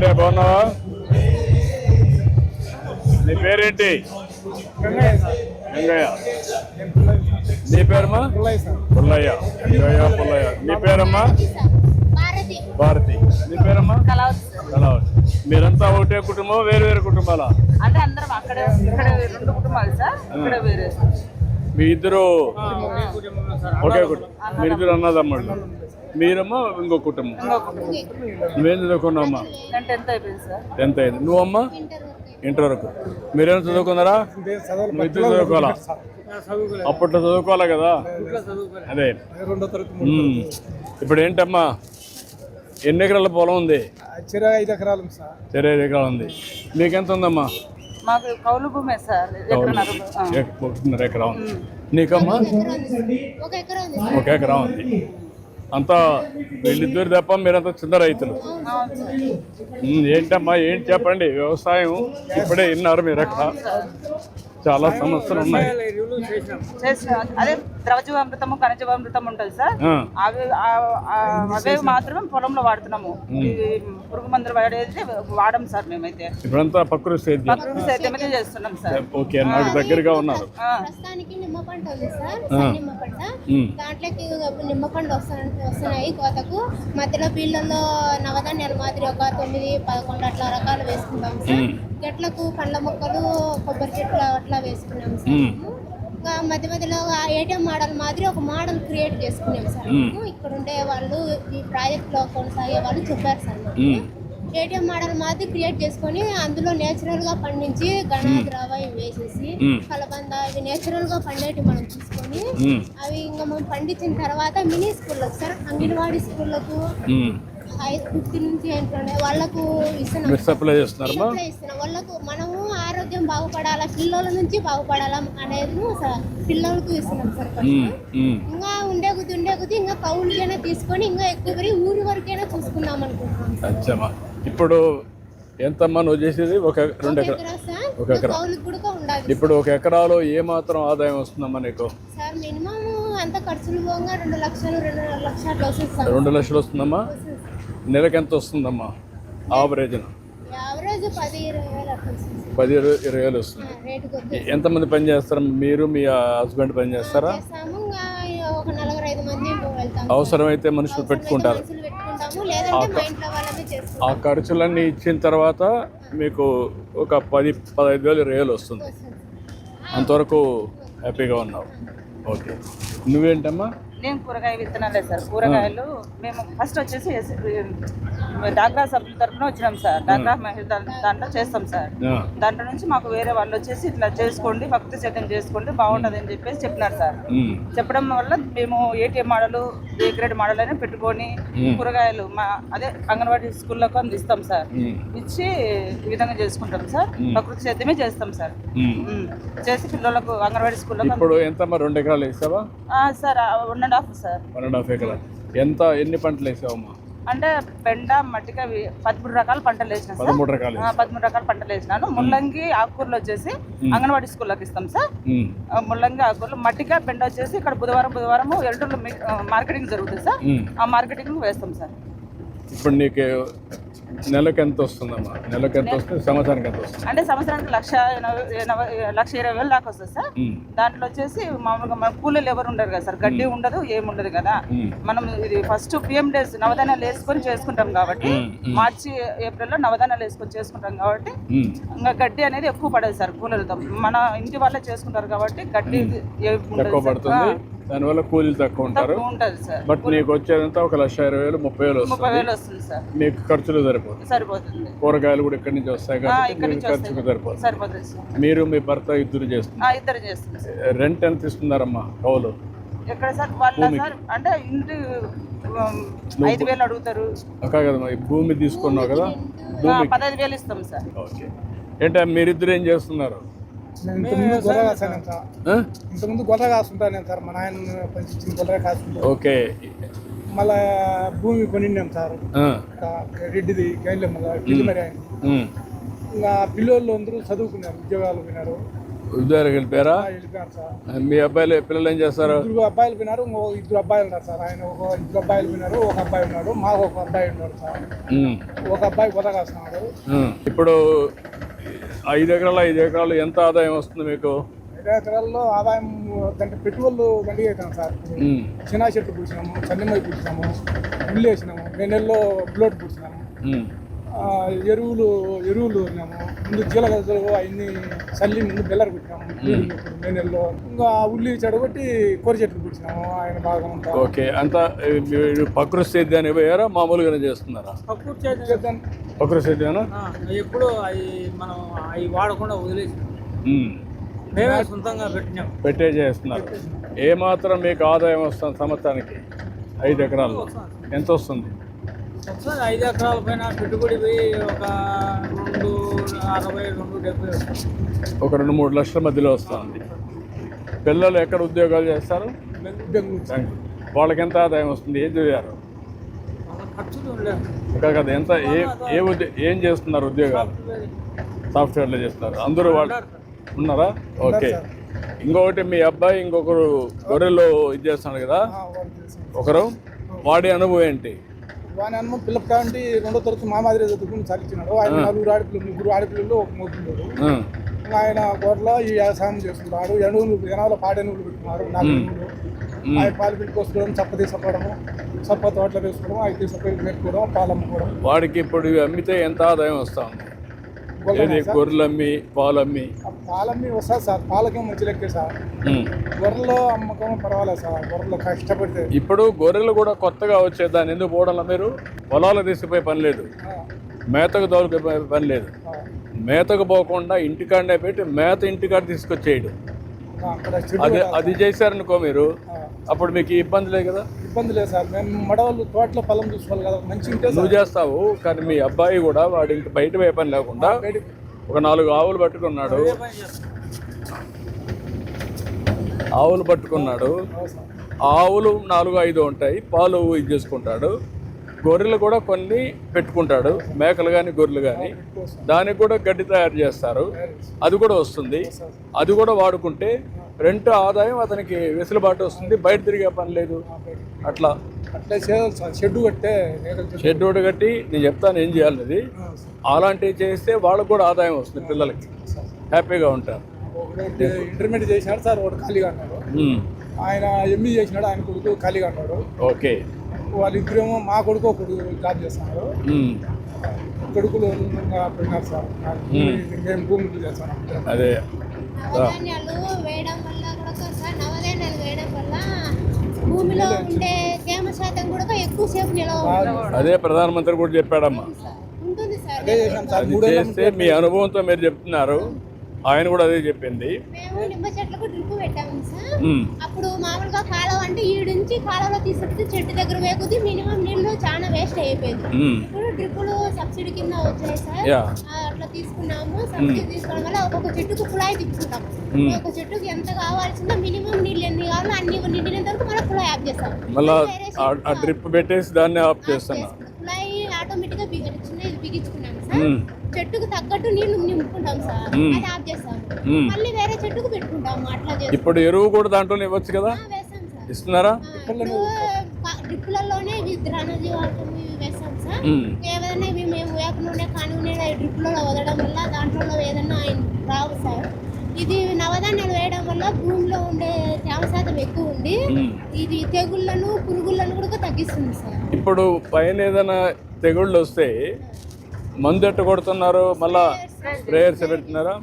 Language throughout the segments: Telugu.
ఏంటే బాగున్నావా? నీ పేరేంటి? వెంగయ్య. నీ పేరమ్మా? పుల్లయ్య. పుల్లయ్య. నీ పేరమ్మా? భారతి. నీ పేరమ్మా? కళావతి. మీరంతా ఒకటే కుటుంబం, వేరు వేరు కుటుంబాలా? అంటే అందరం అక్కడే ఇక్కడ 2 కుటుంబాలు సార్. ఇక్కడ వేరే మీ ఇద్దరు ఒకే కుటుంబం, మీరిద్దరు అన్నదమ్ముళ్ళు. మీరమ్మా ఇంకో కుటుంబం. నువ్వేం చదువుకున్నావమ్మా? 10th అయిపోయింది సార్. 10th అయింది. నువ్వమ్మా? ఇంటర్ వరకు. మీరేమో చదువుకున్నారా? మీ ఇద్దరు చదువుకోవాలా? అప్పట్లో చదువుకోవాలా కదా. అదే ఇప్పుడు ఏంటమ్మా, ఎన్ని ఎకరాల పొలం ఉంది? 5 ఎకరాలు సార్. 5 ఎకరాలు ఉంది. మీకెంత ఉందమ్మా? మాకు కౌలు భూమే సార్. 1.5 ఎకరా ఉంది. నీకమ్మా? 1 ఎకరా ఉంది. అంతా వీళ్ళిద్దరు తప్ప మీరంతా చిన్న రైతులు. ఏంటమ్మా ఏంటి చెప్పండి. వ్యవసాయం ఇప్పుడే విన్నారు మీరు. అక్కడ చాలా సమస్యలు ఉన్నాయి. అదే ద్రవజీవామృతము, ఖనిజీవామృతం ఉంటుంది సార్. అవే మాత్రమే పొలంలో వాడుతున్నాము. పురుగు మందులు వాడేది వాడము సార్. మేమైతే ఇప్పుడంతా ప్రకృతి సేద్యమే చేస్తున్నాం సార్. ఓకే, నాకు దగ్గరగా ఉన్నారు. ప్రస్తుతానికి నిమ్మ పంట ఉంది సార్. నిమ్మ పంట, దాంట్లోకి నిమ్మ పంట వస్తున్నాయి కోతకు. మధ్యలో పిల్లల్లో నవధాన్యాలు మాదిరి ఒక 9-11 అట్లా రకాలు వేసుకుంటాం సార్. చెట్లకు పండ్ల మొక్కలు, కొబ్బరి చెట్లు అట్లా వేసుకున్నాం సార్. ఇంకా మధ్య మధ్యలో ఏటీఎం మోడల్ మాదిరి ఒక మోడల్ క్రియేట్ చేసుకున్నాం సార్. ఇక్కడ ఉండే వాళ్ళు, ఈ ప్రాజెక్ట్ లో కొనసాగే వాళ్ళు చెప్పారు సార్. ఏటీఎం మోడల్ మాదిరి క్రియేట్ చేసుకొని అందులో నేచురల్ గా పండించి గణాద్రవ వేసేసి కలబంద ఇవి నేచురల్ గా పండేటి మనం తీసుకొని అవి ఇంకా మనం పండించిన తర్వాత మినీ స్కూళ్ళకు సార్, అంగన్వాడీ స్కూళ్ళకు 5 నుంచి వాళ్ళకు ఇస్తున్నాం. వాళ్ళకు మనము ఆరోగ్యం బాగుపడాలా, పిల్లల నుంచి బాగుపడాలా అనేది పిల్లలకు ఇస్తున్నాం సార్. ఇంకా ఉండే కొద్ది ఇంకా కౌలుకైనా తీసుకొని ఇంకా ఎక్కువ ఊరి వరకైనా చూసుకుందాం అనుకుంటున్నాం. ఇప్పుడు ఎంతమ్మా నువ్వు చేసేది? 1 ఎకరా. ఇప్పుడు 1 ఎకరాలో ఏ మాత్రం ఆదాయం వస్తుందమ్మా నీకు? సార్ మినిమం అంత ఖర్చులు పోగా 2 లక్షలు 2.5 లక్షలు వస్తుంది. 2 లక్షలు వస్తుందమ్మా. నెలకు ఎంత వస్తుందమ్మా ఆవరేజ్? 10-20 వేలు వస్తుంది. ఎంతమంది పని చేస్తారు? మీరు మీ హస్బెండ్ పని చేస్తారా? అవసరమైతే మనుషులు పెట్టుకుంటారు. ఆ ఖర్చులన్నీ ఇచ్చిన తర్వాత మీకు ఒక 10-15 వేలు వస్తుంది. అంతవరకు హ్యాపీగా ఉన్నావు. ఓకే. నువ్వేంటమ్మా? నేను కూరగాయ విత్తనాలే సార్. కూరగాయలు మేము ఫస్ట్ వచ్చేసి డాక్రా సభ్యుల తరఫున వచ్చినాం సార్. డాక్రా మహిళ దాంట్లో చేస్తాం సార్. దాంట్లో నుంచి మాకు వేరే వాళ్ళు వచ్చేసి ఇట్లా చేసుకోండి, భక్తి సేద్యం చేసుకోండి బాగుంటుంది అని చెప్పేసి చెప్పినారు సార్. చెప్పడం వల్ల మేము ATM model, A grade model అయినా పెట్టుకొని కూరగాయలు అదే అంగన్వాడీ స్కూళ్ళకు అందిస్తాం సార్. ఇచ్చి ఈ విధంగా చేసుకుంటాం సార్. ప్రకృతి సేద్యమే చేస్తాం సార్. చేసి పిల్లలకు అంగన్వాడీ స్కూళ్ళకు. ఇప్పుడు ఎంత 2 ఎకరాలు వేసావా సార్? 1.5 సార్. 1.5 ఎకరాలు. ఎన్ని పంటలు వేసావమ్మా? అంటే బెండ, మట్టిక 13 రకాల పంటలు వేసినా సార్. 13 రకాల పంటలు వేసినాను. ముల్లంగి, ఆకుకూరలు వచ్చేసి అంగన్వాడీ స్కూల్లోకి ఇస్తాం సార్. ముల్లంగి, ఆకుకూరలు, మట్టిక, బెండ వచ్చేసి ఇక్కడ బుధవారం ఎల్లుండి మార్కెటింగ్ జరుగుతుంది సార్. ఆ మార్కెటింగ్ వేస్తాం సార్. ఇప్పుడు నీకు నెలకు ఎంత వస్తుందమ్మా? నెలకు ఎంత వస్తుంది? సంవత్సరానికి ఎంత వస్తుంది? అంటే సంవత్సరానికి 1,20,000 దాకా వస్తుంది సార్. దాంట్లో వచ్చేసి మామూలుగా మన కూలీలు ఎవరు ఉండరు కదా సార్. గడ్డి ఉండదు, ఏముండదు కదా. మనం ఇది ఫస్ట్ PM డేస్ నవధాన్యాలు వేసుకొని చేసుకుంటాం కాబట్టి, మార్చి ఏప్రిల్లో నవధాన్యాలు వేసుకొని చేసుకుంటాం కాబట్టి ఇంకా గడ్డి అనేది ఎక్కువ పడదు సార్ కూలీలతో. మన ఇంటి వాళ్ళే చేసుకుంటారు కాబట్టి గడ్డి పడుతుంది. దానివల్ల కూలీలు తక్కువ ఉంటారు. బట్ నీకు వచ్చేదంతా 1,20,000 30,000 వస్తుంది సార్. మీకు ఖర్చులు సరిపోతుంది. కూరగాయలు కూడా ఇక్కడి నుంచి వస్తాయి కాబట్టి ఖర్చుకు సరిపోతుంది. మీరు మీ భర్త ఇద్దరు చేస్తున్నారు. రెంట్ ఎంత ఇస్తున్నారమ్మా కౌలు? ఎక్కడ సార్ వాళ్ళ సార్ అంటే ఇంటి 5,000 అడుగుతారు. కదమ్మా, భూమి తీసుకున్నావు కదా, 15,000 ఇస్తాం సార్. ఓకే. ఏంటంటే మీరిద్దరు ఏం చేస్తున్నారు? ఇంతకుముందు గొర్రె కాస్తుంటాను సార్. మా నాయన పంచించిన గొర్రె కాస్తుంటాను. ఓకే. మళ్ళా భూమి కొనిన్నాం సార్. రెడ్డిది గైన్లే మళ్ళీ మరి ఆయన. ఇంకా పిల్లలు అందరూ చదువుకున్నారు, ఉద్యోగాలు విన్నారు. ఉద్యోగానికి వెళ్ళిపోయారా? వెళ్ళిపోయారు సార్. మీ పిల్లలు ఏం చేస్తారు? 2 అబ్బాయిలు పోయినారు, ఇంకో 2 అబ్బాయిలు ఉన్నారు సార్. ఆయన 2 అబ్బాయిలు పోయినారు, ఒక అబ్బాయి ఉన్నాడు, మాకు ఒక అబ్బాయి ఉన్నాడు సార్. ఒక అబ్బాయి కొత్తగాస్తున్నాడు. ఇప్పుడు 5 ఎకరాలు ఎంత ఆదాయం వస్తుంది మీకు? 5 ఎకరాల్లో ఆదాయం అంటే పెట్టుబడులు దండిగా అవుతాం సార్. చిన్న చెట్లు పూసినాము, సన్నిమై పూసినాము, ఉల్లి వేసినాము, నెలలో ప్లోట్ పూసినాము, ఎరువులు ఉన్నాము, ముందు జీలగడ్డలు అవన్నీ చల్లి ముందు బెల్లర్ పెట్టినాము మే నెలలో. ఇంకా ఉల్లి చెడగొట్టి కూర చెట్లు పూసినాము. ఆయన బాగా ఉంటాం. ఓకే, అంతా ప్రకృతి సేద్యాన్ని పోయారా మామూలుగానే చేస్తున్నారా? ప్రకృతి సేద్యానా? ఎప్పుడు అవి మనం అవి వాడకుండా వదిలేసి మేమే సొంతంగా పెట్టే చేస్తున్నారు. ఏమాత్రం మీకు ఆదాయం వస్తుంది సంవత్సరానికి 5 ఎకరాల్లో? ఎంత వస్తుంది? 5 ఎకరాల పైన పెట్టుబడి పోయి ఒక 260, 270 వస్తుంది. ఒక 2-3 లక్షల మధ్యలో వస్తుంది. పిల్లలు ఎక్కడ ఉద్యోగాలు చేస్తారు? వాళ్ళకి ఎంత ఆదాయం వస్తుంది? ఏం చదివారు? ఖర్చులు ఉండలేదు ఇక్కడ కదా. ఎంత ఏం చేస్తున్నారు ఉద్యోగాలు? సాఫ్ట్వేర్లో చేస్తారు. అందరూ వాళ్ళు ఉన్నారా? ఓకే. ఇంకొకటి మీ అబ్బాయి ఇంకొకరు గొర్రెలు ఇది చేస్తున్నాడు కదా, ఒకరు, వాడి అనుభవం ఏంటి? వాని అనుభవం పిల్లలు కాబట్టి 2వ తరగతి మా మాదిరి చదువుకుని చదివించినాడు. ఆయన 4 ఆడపిల్లలు, 3 ఆడపిల్లలు, ఒక మోపుతున్నాడు. ఆయన గొర్రెలో ఈ వ్యవసాయం చేస్తున్నాడు. ఎనువులు పాడెనువులు పెట్టుకున్నారు, 4 ఎనువులు. ఆయన పాలు పెట్టుకోవడం, చప్ప తీసుకోవడము, చప్ప తోటలో వేసుకోవడం, అవి తీసుకొని పెట్టుకోవడం, పాలు అమ్ముకోవడం. వాడికి ఇప్పుడు అమ్మితే ఎంత ఆదాయం వస్తా ఉంది? గొర్రెలు అమ్మి పాలు అమ్మి వస్తుంది సార్. పాలకేం మంచి లెక్కే సార్. గొర్రెలు అమ్మకం పర్వాలేదు సార్. గొర్రెలు కష్టపడితే ఇప్పుడు గొర్రెలు కూడా కొత్తగా వచ్చే దాన్ని ఎందుకు పోవడంలో మీరు? పొలాలు తీసుకుపోయే పని లేదు, మేతకు దొరికే పని లేదు. మేతకు పోకుండా ఇంటికాడనే పెట్టి మేత ఇంటికాడ తీసుకొచ్చేయడు. అది చేశారనుకో మీరు, అప్పుడు మీకు ఇబ్బంది లేదు కదా? ఇబ్బంది లేదు సార్. మేము మడవాళ్ళు తోటలో పొలం చూసుకోవాలి కదా, మంచి ఉంటే నువ్వు చేస్తావు. కానీ మీ అబ్బాయి కూడా వాడి ఇంటి బయట పోయే పని లేకుండా ఒక 4 ఆవులు పట్టుకున్నాడు. ఆవులు 4-5 ఉంటాయి, పాలు ఇది చేసుకుంటాడు. గొర్రెలు కూడా కొన్ని పెట్టుకుంటాడు, మేకలు కానీ గొర్రెలు కానీ. దానికి కూడా గడ్డి తయారు చేస్తారు, అది కూడా వస్తుంది. అది కూడా వాడుకుంటే రెంట్ ఆదాయం అతనికి వెసులుబాటు వస్తుంది, బయట తిరిగే పని లేదు. అట్లా షెడ్ ఒకటి కట్టి నేను చెప్తాను ఏం చేయాలనేది. అలాంటివి చేస్తే వాళ్ళకు కూడా ఆదాయం వస్తుంది, పిల్లలకి హ్యాపీగా ఉంటారు. ఇంటర్మీడియట్ చేసినాడు సార్, ఒకటి ఖాళీగా అన్నాడు. ఆయన ఎంఈ చేసినాడు, ఆయన కొడుకు ఖాళీగా అన్నాడు. ఓకే. వాళ్ళిద్దరేమో మా కొడుకు ఒకడు జాబ్ చేస్తున్నారు. కొడుకులు పెట్టినారు సార్. మేము భూమి చేస్తాను. అదే నవధాన్యాలు వేయడం వల్ల కూడా సార్, నవధాన్యాలు వేయడం వల్ల భూమిలో ఉండే తేమ శాతం కూడా ఎక్కువసేపు నిలవ. అదే ప్రధానమంత్రి కూడా చెప్పాడమ్మా. ఉంటుంది సార్. అది చేస్తే మీ అనుభవంతో మీరు చెప్తున్నారు, ఆయన కూడా అదే చెప్పింది. మేము నిమ్మ చెట్లకు డ్రిప్ పెట్టాము సార్. అప్పుడు మామూలుగా కాలువ అంటే ఈడు నుంచి కాలువలో తీసుకుంటే చెట్టు దగ్గర వేకుది మినిమం నీళ్లు చాలా వేస్ట్ అయిపోయింది. ఇప్పుడు డ్రిప్పులు సబ్సిడీ కింద వచ్చాయి సార్. అట్లా తీసుకున్నాము. సబ్సిడీ తీసుకోవడం వల్ల ఒక్కొక్క చెట్టుకు కుళాయి తిప్పుకుంటాము. ఒక చెట్టుకి ఎంత కావాల్సిందో మినిమం నీళ్ళు ఎన్ని కావాలో అన్ని నిండినంత వరకు మళ్ళీ కుళాయి ఆఫ్ చేస్తాం. మళ్ళీ ఆ డ్రిప్ పెట్టేసి దాన్ని ఆఫ్ చేస్తున్నాం. కుళాయి ఆటోమేటిక్ గా చిన్నది బిగించుకున్నాము సార్. చెట్టుకు తగ్గట్టు నీళ్లు నింపుకుంటాం సార్, అది ఆఫ్ చేస్తాం. మళ్ళీ వేరే చెట్టుకు పెట్టుకుంటాము. అట్లా చేస్తాం. ఇప్పుడు ఎరువు కూడా దాంట్లోనే ఇవ్వచ్చు కదా? వేస్తాం సార్. ఇస్తున్నారా? డ్రిప్పులలోనే డ్రైనేజీ వాటర్ వేస్తాం సార్. ఏదైనా ఇవి మేము వేప నూనె కాని నూనె డ్రిప్పులలో వదలడం వల్ల దాంట్లో ఏదైనా రావు సార్. ఇది నవధాన్యాలు వేయడం వల్ల భూమిలో ఉండే తేమ శాతం ఎక్కువ ఉండి ఇది తెగుళ్లను పురుగులను కూడా తగ్గిస్తుంది సార్. ఇప్పుడు పైన ఏదైనా తెగుళ్ళు వస్తే మందు ఎట్టు కొడుతున్నారు? మళ్ళా స్ప్రేయర్స్ పెడుతున్నారా?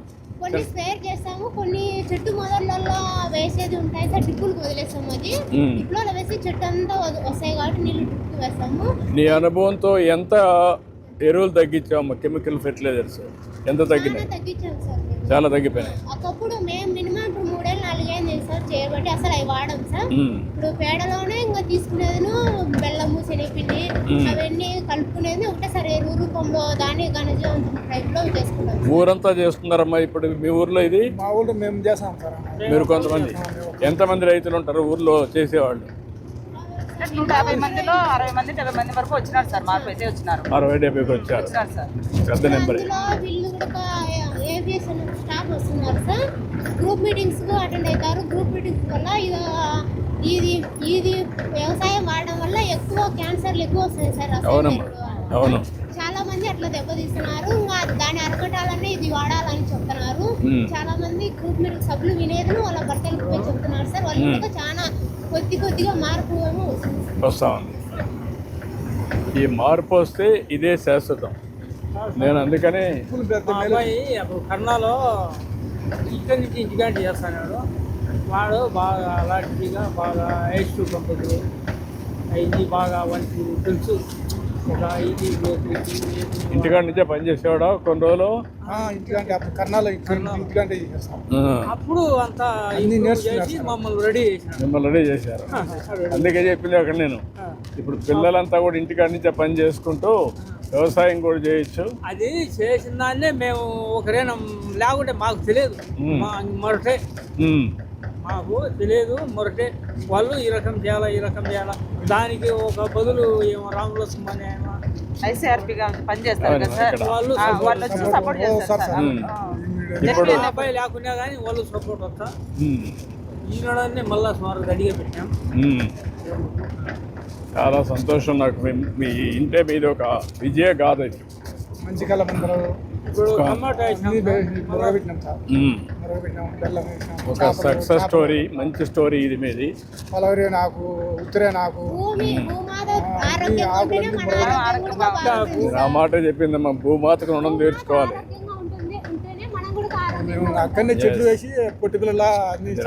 కొన్ని స్ప్రేయర్ చేస్తాము, కొన్ని చెట్టు మొదళ్ళలో వేసేది ఉంటాయి సార్. డ్రిప్పులకు వదిలేస్తాము. అది డ్రిప్పులో వేసి చెట్టు అంతా వస్తాయి కాబట్టి నీళ్ళు డ్రిప్పుకు వేస్తాము. నీ అనుభవంతో ఎంత ఎరువులు తగ్గించాము? కెమికల్ ఫెర్టిలైజర్స్ ఎంత తగ్గినాయి? తగ్గించాము సార్. చాలా తగ్గిపోయినాయి. ఒకప్పుడు మేము మినిమం ఇప్పుడు 3-4 ఏళ్ళు సార్ చేయబట్టి అసలు అవి వాడము సార్. ఇప్పుడు పేడలోనే ఇంకా తీసుకునేది బెల్లము, శనగపిండి అవన్నీ కలుపుకునేది ఒకటేసారి ఎరువు రూపంలో దాన్ని ఘనజీవం టైప్ లో చేసుకుంటాం. ఊరంతా చేస్తున్నారమ్మా ఇప్పుడు మీ ఊర్లో? ఇది మా ఊళ్ళో మేము చేస్తాం సార్. మీరు కొంతమంది ఎంతమంది రైతులు ఉంటారు ఊర్లో చేసేవాళ్ళు? అంటే 150 మందిలో 60 మంది 70 మంది వరకు వచ్చినారు సార్, మార్పు అయితే వచ్చినారు 60-70కి వచ్చారు. వచ్చినారు సార్. పెద్ద నెంబరే. అందులో వీళ్ళు కూడా ఏవిఎస్ స్టాఫ్ వస్తున్నారు సార్. గ్రూప్ మీటింగ్స్ కు అటెండ్ అవుతారు. గ్రూప్ మీటింగ్స్ వల్ల ఇది ఇది వ్యవసాయం వాడడం వల్ల ఎక్కువ క్యాన్సర్లు ఎక్కువ వస్తాయి సార్. అవునమ్మా, అవును. చాలా మంది అట్లా దెబ్బతీస్తున్నారు. ఇంకా దాన్ని అరకటాలనే ఇది వాడాలని చెప్తున్నారు. చాలా మంది గ్రూప్ మీటింగ్ సభ్యులు వినేది వాళ్ళ భర్తలకు పోయి చెప్తున్నారు సార్. వాళ్ళు కూడా చాలా కొద్దిగా మార్పు ఏమో వస్తా ఉంది. ఈ మార్పు వస్తే ఇదే శాశ్వతం. నేను అందుకనే మా అబ్బాయి అప్పుడు కర్ణాలో ఇక్కడి నుంచి ఇంటికాంటి చేస్తాడు. వాడు బాగా అలాంటిగా బాగా హైట్ పంపుతుంది. ఇది బాగా వంటి తెలుసు. ఒక ఇది ఇంటికాడ నుంచే పని చేసేవాడా కొన్ని రోజులు? ఇంటికంటే అప్పుడు కర్ణాలో ఇంటికంటే చేస్తాం. అప్పుడు అంతా అన్ని చేసి నేర్చుకున్నారు. మమ్మల్ని రెడీ చేసినాడు. మిమ్మల్ని రెడీ చేశారు. అందుకే చెప్పింది అక్కడ నేను. ఇప్పుడు పిల్లలంతా కూడా ఇంటికాడ నుంచే పని చేసుకుంటూ వ్యవసాయం కూడా చేయొచ్చు. అది చేసిన దాన్నే మేము ఒకరేనా లేకుంటే మాకు తెలియదు. మొరటే మాకు తెలియదు. మొరటే వాళ్ళు ఈ రకం చేయాలా దానికి ఒక బదులు ఏమో రాముల సుమ్మని ICRP గా పనిచేస్తారు కదా సార్, వాళ్ళు వాళ్ళు వచ్చి సపోర్ట్ చేస్తారు సార్. ఇప్పుడు అబ్బాయి లేకున్నా కానీ వాళ్ళు సపోర్ట్ వస్తా ఈనాడనే మళ్ళా సుమారు రెడీగా పెట్టాం. చాలా సంతోషం నాకు. మీ ఇంటే మీది ఒక విజయ గాథ ఇది. మంచి కళ ముందర ఇప్పుడు టమాటా మురగబెట్టినాం సార్. మురగబెట్టినాం, బెల్లం వేసినాం. ఒక సక్సెస్ స్టోరీ, మంచి స్టోరీ ఇది మీది. పలవరే నాకు, ఉత్తరే నాకు. భూమాత ఆరోగ్యంగా ఉంటేనే మన ఆరోగ్యం కూడా బాగుంటుంది. ఆ మాట చెప్పిందమ్మా, భూమాతకు రుణం తీర్చుకోవాలి. ఆరోగ్యంగా ఉంటేనే మనం కూడా ఆరోగ్యం. మేము అక్కడనే చెట్లు వేసి పొట్టి పిల్లల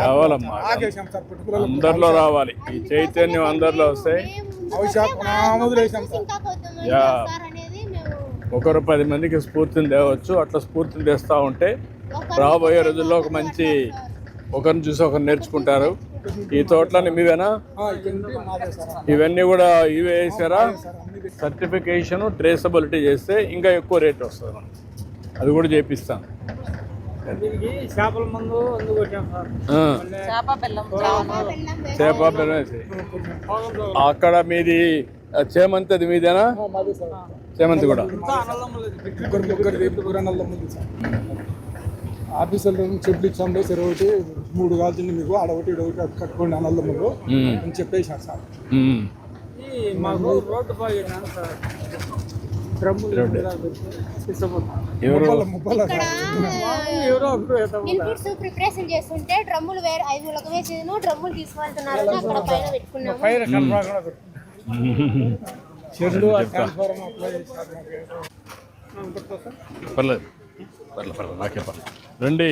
రావాలమ్మా, ఆగేసాం సార్. పొట్టి పిల్లలు అందరిలో రావాలి. ఈ చైతన్యం అందరిలో వస్తే వదిలేసాం సార్. ఇంకా కొంతమంది యా. వస్తారనేది మేము ఒకరు 10 మందికి స్ఫూర్తిని తేవచ్చు. అట్లా స్ఫూర్తిని తెస్తూ ఉంటే రాబోయే రోజుల్లో ఒక మంచి ఒకరిని చూసి ఒకరు నేర్చుకుంటారు. ఈ తోటలని మీవేనా? ఇవన్నీ కూడా ఇవే వేసారా? సర్టిఫికేషన్ ట్రేసబిలిటీ చేస్తే ఇంకా ఎక్కువ రేట్ వస్తుంది మనకి. అది కూడా చేపిస్తాను. దీనికి చేపల మందు అందుకు వచ్చాం సార్. చేప బెల్లం చేప బెల్లం వేసి. అక్కడ మీది చేమంతి, అది మీదేనా? చేమంతి కూడా. ఆఫీసర్లు చెట్లు ఇచ్చాము సార్. ఒకటి 3 కాల్చింది మీకు, ఆడొకటి ఇడొకటి కట్టుకోండి అన్నదమ్ములు అని చెప్పేసారు సార్. మాకు రోడ్డు బాగా సార్. డ్రమ్ములు ఎవరు? ఇన్పుట్స్ ప్రిపరేషన్ చేస్తుంటే డ్రమ్ములు వేరే 5 లకు వేసేది డ్రమ్ములు తీసుకెళ్తున్నారు. అక్కడ పైన పెట్టుకున్నాము. చెట్లు ట్రాన్స్ఫార్మర్ అప్లై చేశారు. పర్లేదు పర్లేదు, నాకే పర్లేదు. రండి.